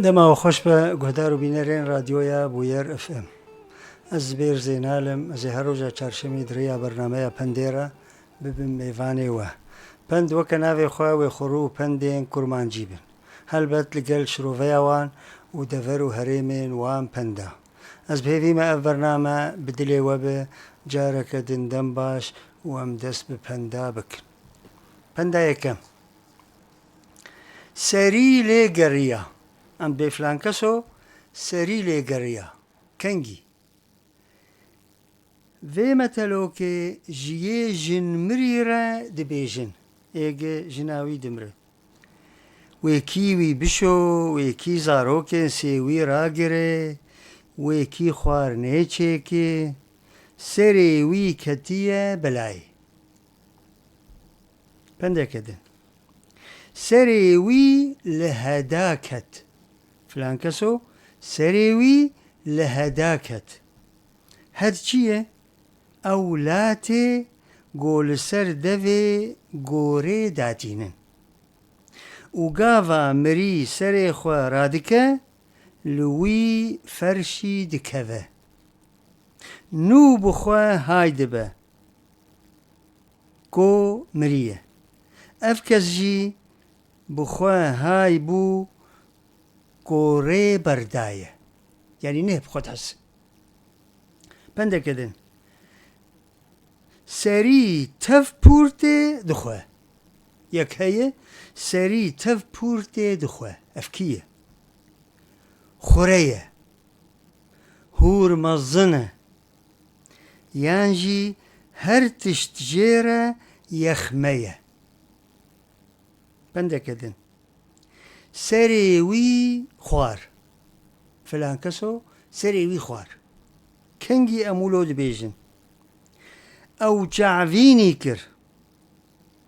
دما وخوش به گهدار و بینرین رادیویا بویر اف ام. از بیر زینالم از هر روز چهارشنبه دریا برنامه پندیرا ببین میوانی و پند وکناوی خواه و خرو پندین کرمانجی بین. هلبت لگل شروعیوان و دور و هریمین وام پندا. از بهوی ما برنامه بدلی و به جارک دندم باش و ام دست به پندا بکن. پندا یکم. سری لگریا. ام بفلانکسو سری لگریا. کنگی. و مثلو که جیه جن مری را دبیجن. اگه جناوی دمره. و کیوی بشو و کی زاروکن سیوی راگره و کی خوار نیچه که سری وی کتیه بلای. پنده کدن. سری وی لهداکت. فلان کسو سری وی لهداکت. هد چیه؟ اولاته گول سر دوه گوره داتینن. و گاوا مری سر خواه رادکه لوی فرشی دکوه. نو بخواه های دبه. کو مریه. افکس جی بخواه های بو گوره بردایه. یعنی نه بخواد هست. پنده کدن. سری تف پورته دخواه. یک هیه سری تف پورته دخواه. افکیه. خوریه. هور مزنه. یعنی هر تشت جیره یخمیه. پنده کدن. سری وی خوار. فلان کسو سری وی خوار. کنگی امولو دبیجن. او جعوینی کر.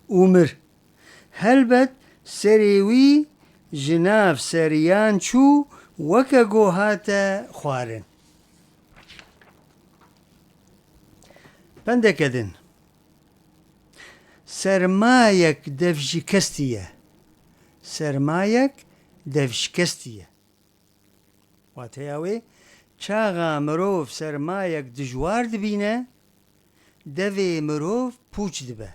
اومر. هلبت سریوی جناف سریان چو وکا گوهاتا خوارن. پنده کدن. سرمایک دفشکستیه. سرمایک دفشکستیه. واتیاوی چاغا مروف سرمایک دجوار دبینه دوی مروف پوچ دبه.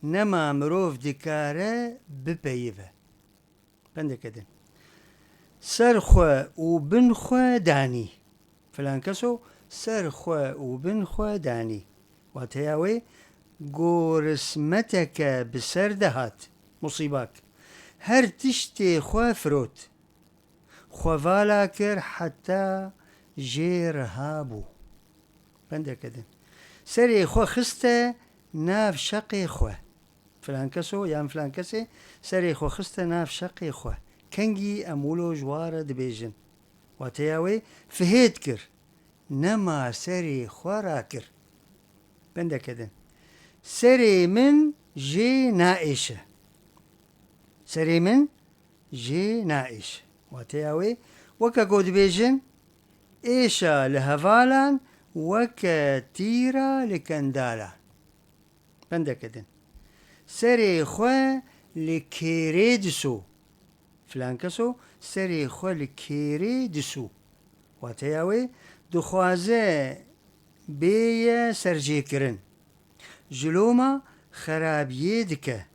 نما مروف دکاره بپیوه. پنده کدن. سرخواه و بنخواه دانی. فلان کسو سرخواه و بنخواه دانی. واتیاوی گورسمتک بسر دهات. مصیباک. هر تشتی خواه فروت. خواوالا کر حتی جیر هابو. پنده کدن. سری خواه خسته ناف شقی خواه. فلان کسو یا فلان کسی سری خواه خسته ناف شقی خواه. کنگی امولو جواره دبیجن. واتیاوی فهید کر. نما سری خواه را کر. پنده کدن. سری من جی نائشه. سری من جی نائشه. واتیاوی وکا گود بیجن ایشا لهوالان وکا تیرا لکندالا. پنده کدن. سری خواه لکیره دسو. فلان کسو سری خواه لکیره دسو. واتیاوی دخوازه بیه سرجه کرن. جلوما خرابیه دکه.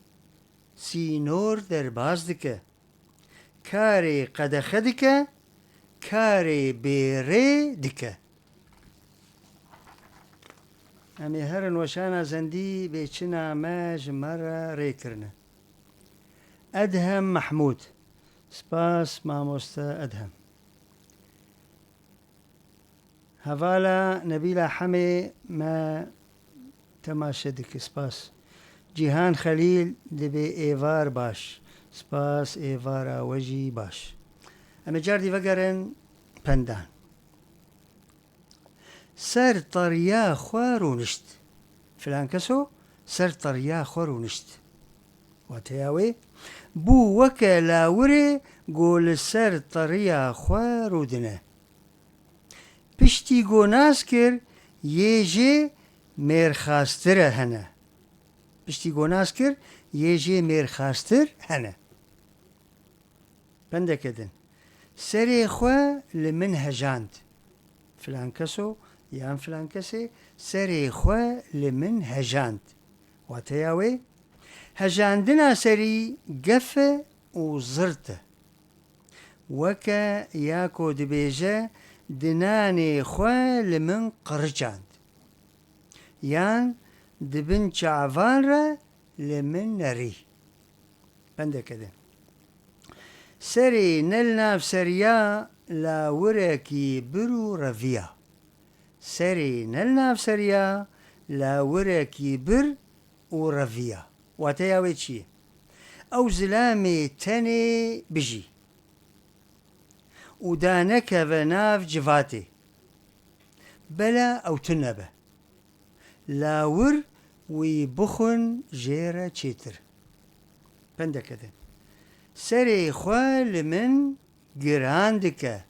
سینور در باز دکه. کاری قدخه دکه. کاری بیره دکه. امی هرن وشانا زندی بیچنا ماج مرة ریکرنه. ادهم محمود. سپاس ماموستا ادهم. هوالا نبیلا حمی ما تماشدک سپاس. جیهان خلیل دبی ایوار باش. سپاس ایوارا وجی باش. امی جاردی وگرن پندان. سر طریا خوارو نشت. فلان کسو سر طریا خوارو نشت. واتیاوی بو وکا لاوره گول سر طریا خوارو دنه. پشتی گو ناس کر یه جه میرخاستر هنه. پشتی گو ناس کر یه جه میرخاستر هنه. پنده کدن. سري خوا لمن هجاند فلان كسو يان فلان كسي سري خوا لمن هجاند واتياوي هجاندنا سري قف وزرته وكا ياكو دبيجة دناني خوا لمن قرجاند يان دبن شعفان را لمن نري بنده كده سري نلنا في سريا لا وركي برو رفيا سري نلنا في سريا لا وركي بر ورفيا واتياوي چي او زلامي تاني بجي ودانك بناف جفاتي بلا او تنبه لا ور ويبخن جيرا تشيتر بنده كده سري خوال من جراندك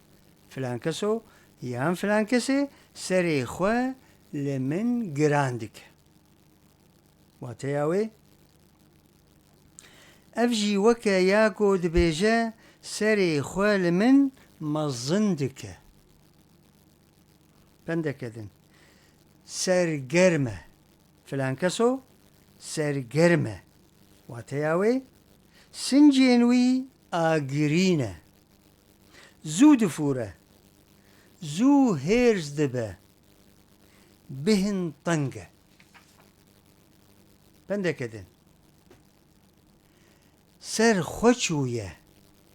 فلان كسو يان فلان كسي سري خوال من جراندك واتياوي افجي وكا ياكو دبيجا سري خوال من مزندك بنده كده سرگرمه فلان كسو سرگرمه واتياوي سنجينوي آگرينه زو دفوره زو هيرز دبه بهن طنقه بنده كده سر خوچويه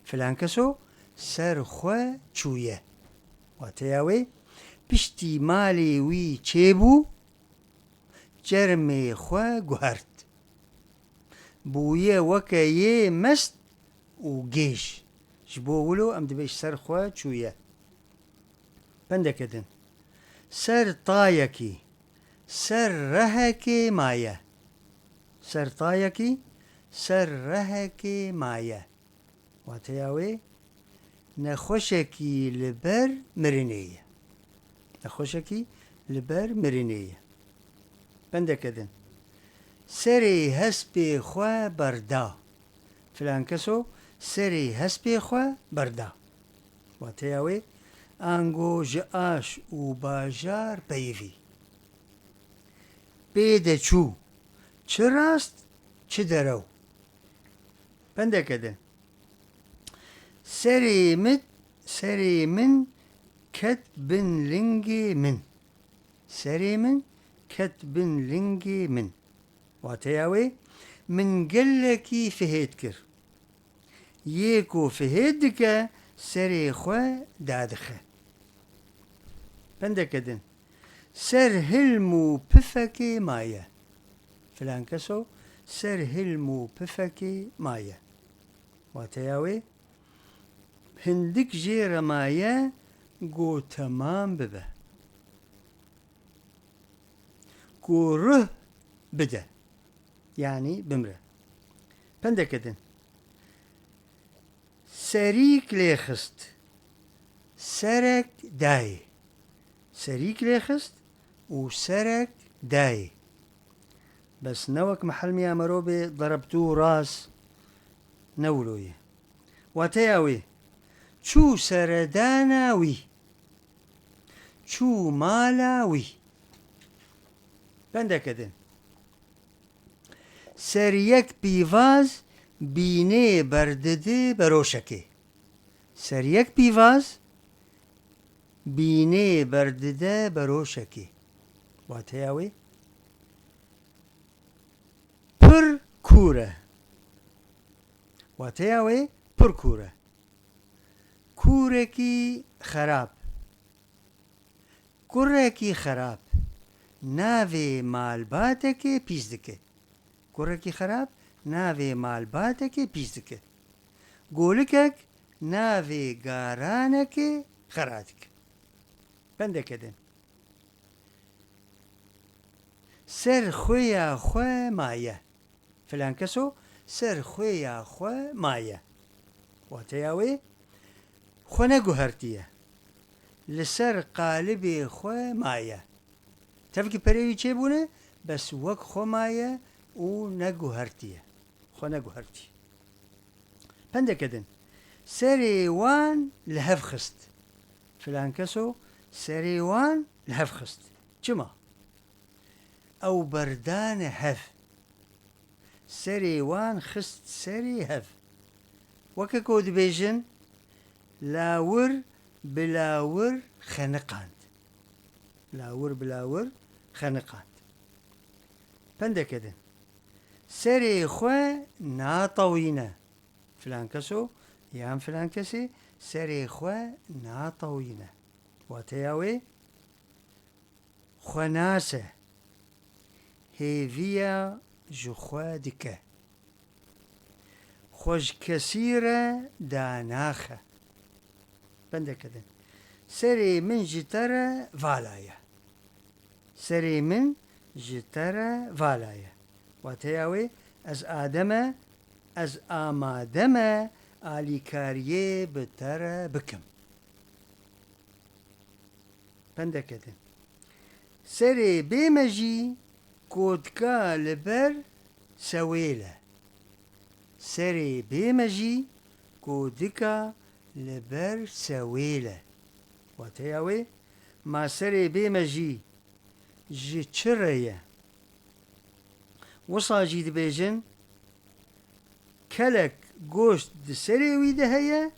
فلان كسو سر خوچويه واتياوي پشتی مالی وی چیبو جرمی خواه گوهرد بویه وکه یه مست و گیش جبو ولو ام دبیش سر خواه چویه بنده کدن سر طایکی سر رهکی مایه سر طایکی سر رهکی مایه واتیاوی نخوشکی لبر مرینیه نخوشکی لبر مرینیه بنده کدن سری هسپی خواه بردا فلان کسو سری هسپی خواه بردا واتیاوی انگو جاش و باجار پیوی بیده چو چه راست چه درو بنده کدن سری من كتب لنجي من سري من كتب لنجي من واتياوي من قلكي فهيدكر يكو فهيدك سري خوا دادخه بندكدن سر هلمو بفكي مايا فلان كسو سر هلمو بفكي مايا واتياوي هندك جير مايا گو تمام ببه گو ره بده يعني بمره بنده كدن سريك ليخست سرك داي سريك ليخست وسرك داي بس نوك محل ميا مروبي ضربتو راس نولوي واتياوي چو سرداناوي چو مالاوي بنده كدن سريك بيواز بيني بردده بروشكي سريك بيواز بيني بردده بروشكي واتياوي پر كوره واتياوي پر كوره كوركي خراب كوركي خراب ناوي مالباتكي بيزدكي كوركي خراب ناوي مالباتكي بيزدكي قولكك ناوي قارانكي خراتك بنده كدن سر خويا خوا مايا فلان كسو سر خويا خوا مايا واتياوي خونه گوهرتیه لسر قالبی خو مایه تفکی پریوی چه بونه بس وک خو مایه و نگوهرتیه خو نگوهرتی پنده کدن سري وان لهف خست فلان كسو سري وان لهف خست چما او بردان هف سري وان خست سري هف وككو دبيجن لاور بلاور خنقاند لاور بلاور خنقاند بنده كدن سري خو ناطوينه فلان كسو يام فلان كسي سري خو ناطوينه واتياوي خناسه هيفيا جخوا دكه خوش كثيرة داناخة بنده كدن سري من جترة فالايا سري من جترة فالايا واتياوي از آدم از آمادم آلی کاریه بتره بکم بنده کدن سري بيمجي كودكا لبر سويلة سري بيمجي كودكا لبر سويلة واتياوي ما سري بيمجي جي تشرية وصا جيد بيجن كلك گوشت سري ويده هيا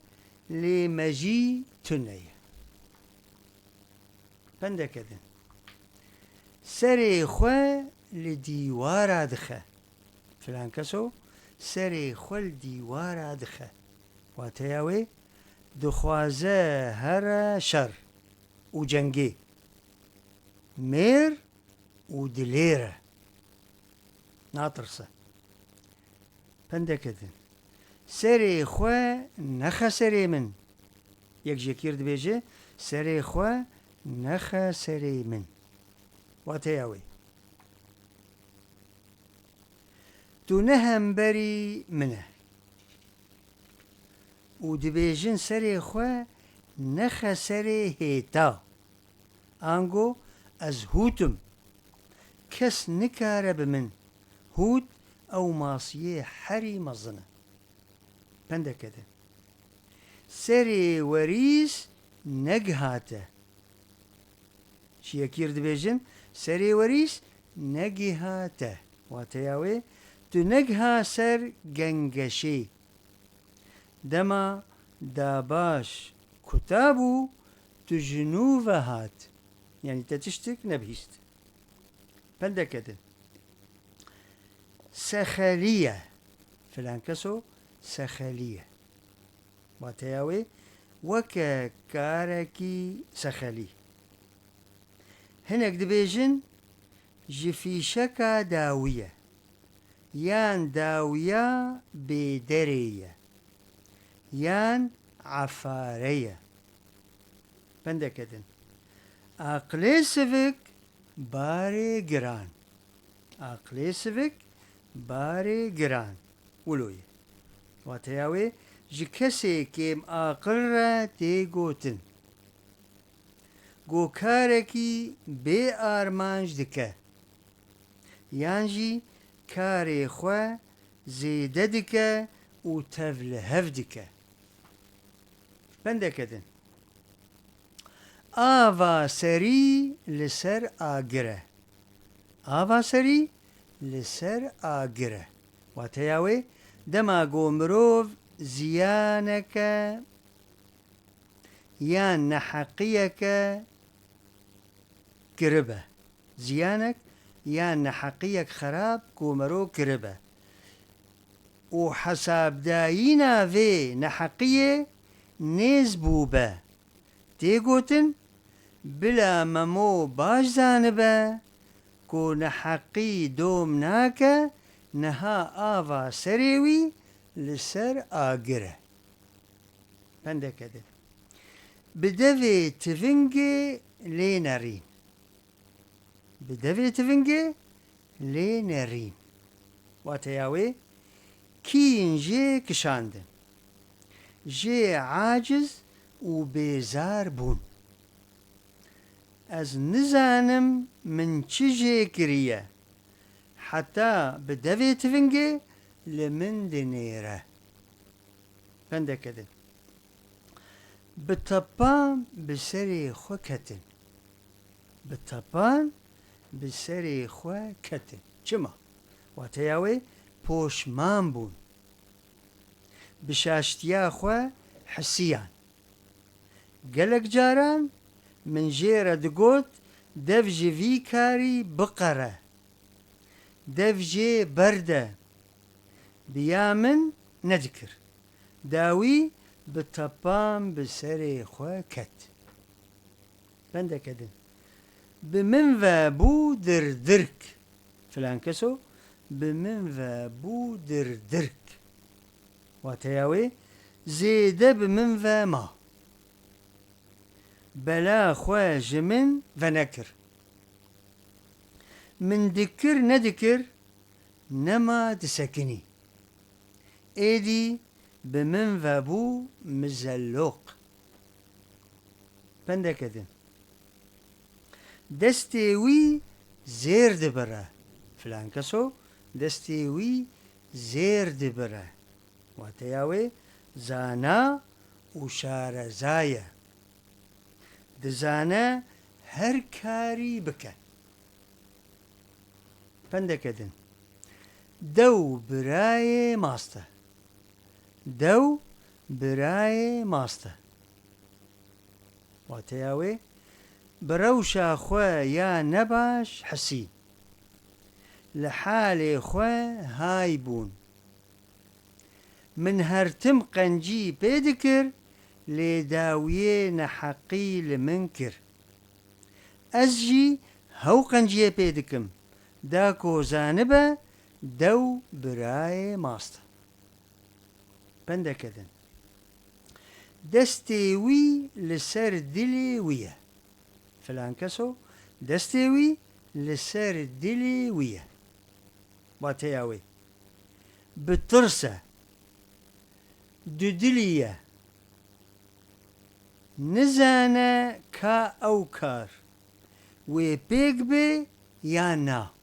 لمجي تنية بنده كدن سري خو لديوارا دخه فلان كسو سري خو لديوارا دخه واتياوي دخوازه هر شر و جنگي مير و دليره ناطرسه بنده كدن سري خو نخ سري من يك جكير دبيجي سري خو نخ سري من واتياوي تو نهم بري منه و دبيجن سري خو نخ سري هيتا انگو از هوتم كس نكاره بمن هوت او ماسيه حري مزنه بنده كده سري وريس نجهاته شيكير دبيجن سري وريس نجهاته واتياوي تنجها سر جنجشي دما داباش كتابو تجنوفهات يعني تتشتك نبهيست بنده كده سخالية فلان كسو سخالية واتياوي وكا كاركي سخالي هناك دبيجن جفيشكا داوية يان داوية بدرية يان عفارية بنده كدن اقلي سفك باري جران اقلي سفك باري جران ولوي واتياوي جكسي كيم آقر تيغوتن گو كاركي بي آرمانج دكه يانجي كاري خوا زيده دكه و تفل هف دكه بنده كدن آوا سري لسر آگره آوا سري لسر آگره واتياوي دما گو مروف زيانك يان نحقيك كربة زيانك يان نحقيك خراب كومرو كربة وحساب داينا في نحقية نزبوبة تيغوتن بلا ممو باش زانبة كو نحقي دوم ناكا نها آفا سريوي لسر آگره بنده كده بدوي تفنجي لينارين بدوي تفنجي لينارين واتياوي كين جي كشاندن جي عاجز وبيزار بون از نزانم من چجي كريه حتى بدوي تفنجي لمن دنيره بنده كده بتەپان بسەری خۆ کەتن بتەپان بسەری خۆ کەتن چما واتەیاوێ پۆشمان بوون بشاشتیا خۆ حسیان گەلک جاران من ژێرە دگوت دەف ji vî karî biqere dev jê berde biya min nedikir dawî bi tepan bi serê xwe ket bendeke din bi min ve bû dirdirk filan keso bi min ve bû dirdirk wateya wê zêde bi min ve ma bela xwe ji min venekir min dikir nedikir nema disekinî êdî bi min vebû mizelloq pendeke din destê wî zêr dibire filan keso destê wî zêr dibire wateya wê zana û şareza ye dizane her karî bike pendeke din dew birayê maste dew birayê maste wateya wê bi rewşa xwe ya nebaş hisî li halê xwe hay bûn min her tim qencî pê dikir lê dawiyê neheqî li min kir ez jî hew qenciyê pê dikim da ku zanibe dew birayê maste pendeke din destê wî li ser dilê wî ye filan keso destê wî li ser dilê wî ye wateya wê bi tirse du dilî ye nizane ka ew kar wê pêk bê yan na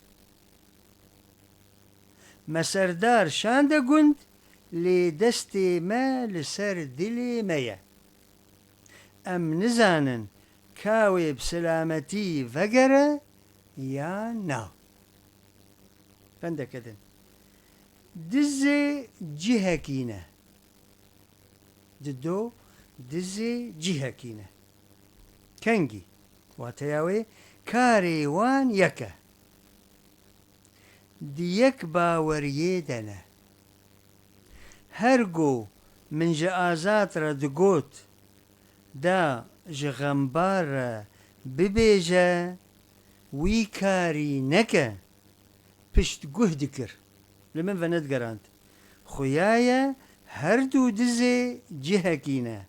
me serdar şande gund lê destê me li ser dilê me ye em nizanin ka wê bi silametî vegere yan na pendeke din dizê cihekî ne dido dizê cihekî ne kengî wateya wê karê wan yek e di yek baweriyê de ne her go min ji azad re digot da ji xembar re bibêje wî karî neke pişt guh dikir li min ve nedgerand xuya ye her du dizê cihekî ne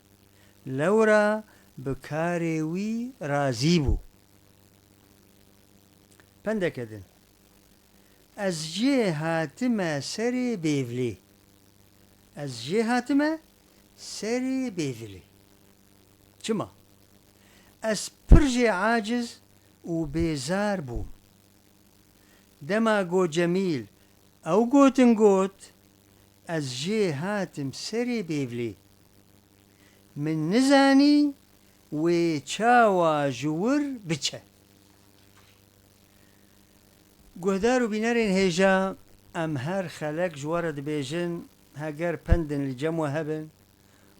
lewra bi karê wî razî bû pendeke din ez jê hatime serê bêvilê ez jê hatime serê bêvilê çima ez pir jê aciz û bêzar bûm dema got cemîl ew gotin got ez jê hatim serê bêvilê min nizanî wê çawa ji wir biçe guhdar û bînerên hêja em her xelek ji we re dibêjin heger pendin li cem we hebin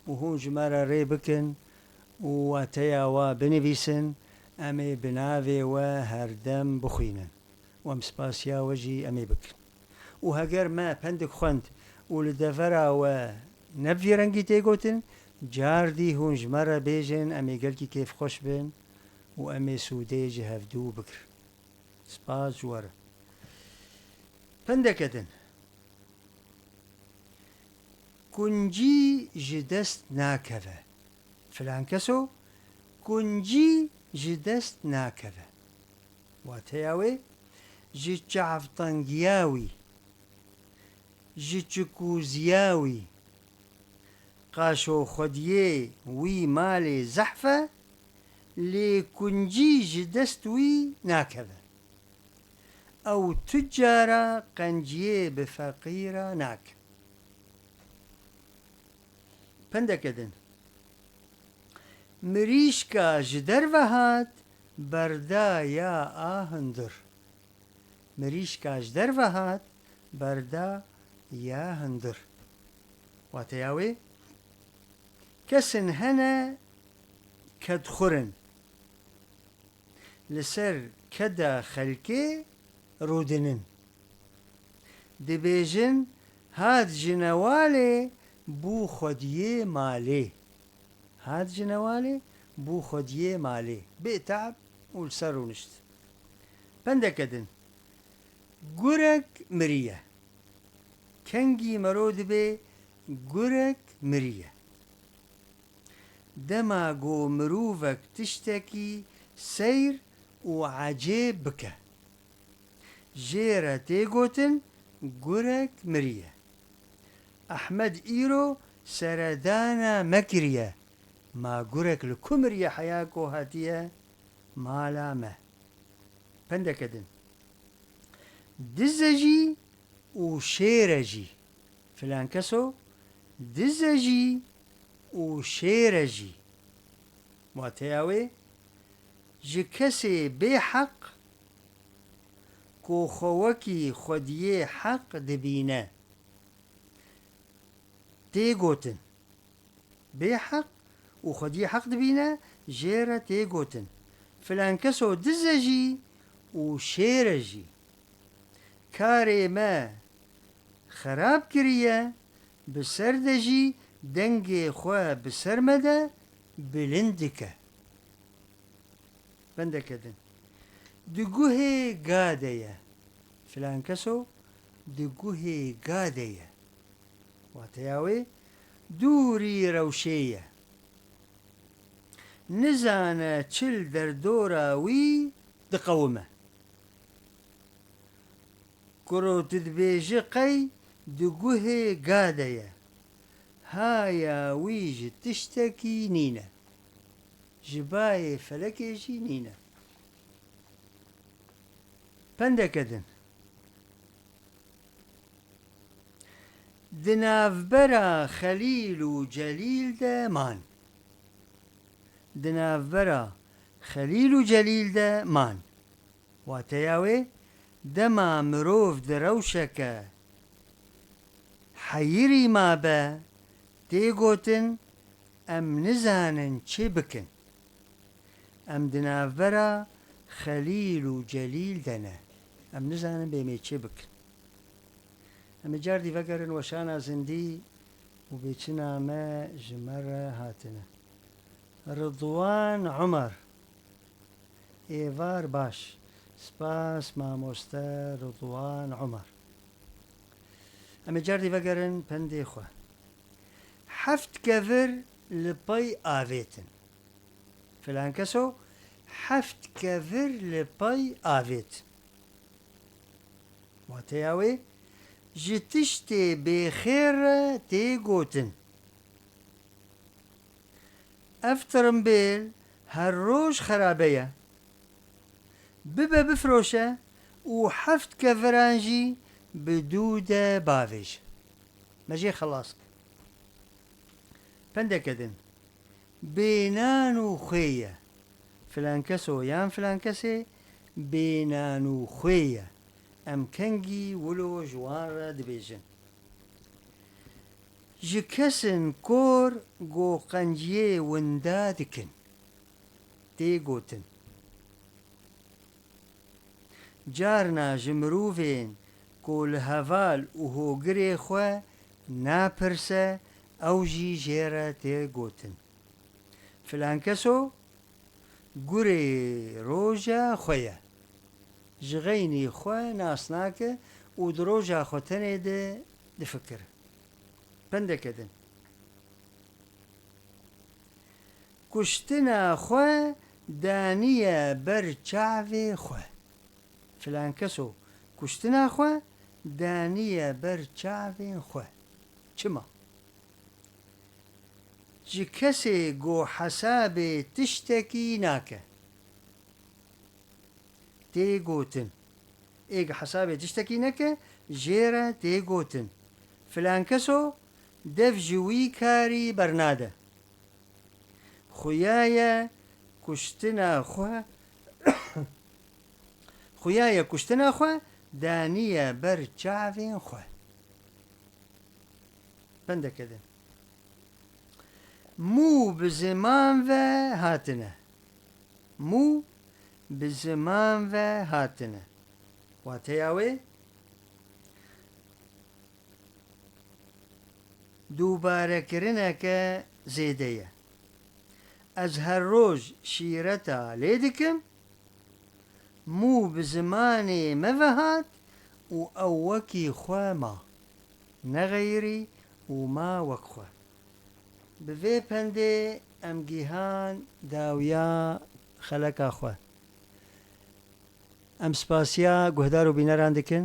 û hûn ji me re rê bikin û wateya we binivîsin em ê bi navê we herdem bixwînin û em spasiya we jî em ê bikin û heger me pendik xwend û li devera we ne bi vî rengî tê gotin car dî hûn ji me re bêjin em ê gelkî kêfxweş bin û em ê sûdê ji hevdû bikirin spas ji we re pendeke din kuncî ji dest nakeve filan keso kuncî ji dest nakeve wateya wê ji çavtengiya wî ji çikûziya wî qaşoxwediyê wî malê zehfe lê kuncî ji dest wî nakeve ew tu cara qenciyê bi feqîra nake pendeke din مریشکا جدر وهات بردا یا آهندر مریشکا جدر وهات بردا یا هندر واتیاوی کسن هنه کدخورن لسر کدا خلکی رودنن دبیجن هاد جنواله بو خودیه ماله هاد جنواله بو خودیه ماله بتعب والسر ونشت بندكدن گورك مريه كنجي مرود به گورك مريه دماغو مروفك تشتكي سير وعجيب بك جيرة تيغوتن گورك مريه أحمد إيرو سردانا مكريه ما گورك لكمريه حياكو هاتيه مالا ما بندكدن دزجي وشيرجي فلان كسو دزجي وشيرجي واتياوي جكسي بحق كو خوكي خديه حق دبينا تيغوتن بحق وخديه حق دبينا جيرة تيغوتن فلان كسو دزجي وشيرجي كاري ما خراب كريه بسردجي دنگي خوا بسرمده بلندكه بندكدن دقوه قادية فلان كسو دقوه قادية واتياوي دوري روشية نزانة تشل دردورا وي دقومه كرو تدبيجي قي دقوه قادية هايا ويج تشتكي نينا جباي فلكيجي نينا بندكدن دنافبرا خليل وجليل دامان دنافبرا خليل وجليل دامان واتياوي دما مروف دروشك حيري ما با تيغوتن ام نزانن چه بكن ام دنافبرا خليل وجليل دنا ام نزانن بيمي چه بكن ام جاردي فقرن وشانا زندي وبيچنا ما جمرة هاتنا رضوان عمر ايوار باش سپاس مامۆستا رضوان عمر ئەمە جاردی بەگەرن پەندێ خوا حەفت کەڤر لپەی ئاوێتن فلان کەسۆ حەفت کەڤر لپەی ئاوێت واتەیاوێ ji tiştê bêxêr tê gotin ev tirimbêl her roj xerabe ye ببه بفروشه و حفت كفرانجي بدود باويج مجي خلاص بندكدن بينانو خوية فلان كسو يان فلان كسي بينانو خوية ام كنجي ولو جوار دبيجن جكسن كور جو قنجيه وندادكن تيغوتن جارنا جمروفين كل هفال وهو قري خوا نابرسه او جي جيرة تيغوتن فلان كسو قري روجا خويا جغيني خوا ناسناك ودروجا خوتني دفكر بندكدن كشتنا خوا دانية برچاوي خوا فلان كسو كشتنا خوا دانية برچاوي خوا چما جي كسي جو حسابي تشتكي ناكا تيغوتن ايق حسابي تشتكي ناكا جيرا تيغوتن فلان كسو دف جوي كاري برناده خویایە کوشتنا خوا خویایە کوشتنا خوا دانیە بەر چاوێن خوا بەندەکەدن مو bi ziman ve hatine mû bi ziman ve hatine wateya wê دووبارەkirineke zêde ye ez her roj şîreta lê dikim mû bi zimanê me ve hat û ew wekî xwe ma neğeyirî û ma wek xwe bi vê pendê em gîhan dawiya xeleka xwe em spasiya guhdar û bîneran dikin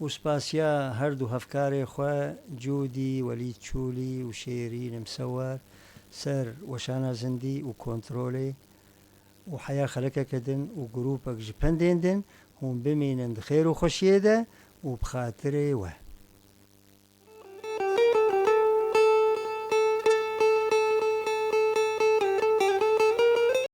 û spasiya her du hevkarê xwe Cûdî, Welîd Çûlî û Şêrîn Imsewwer ser weşana zindî û kontrolê û heya xelekeke din û grûpek ji pendên din hûn bimînin di xêr û xweşiyê de û bi xatirê we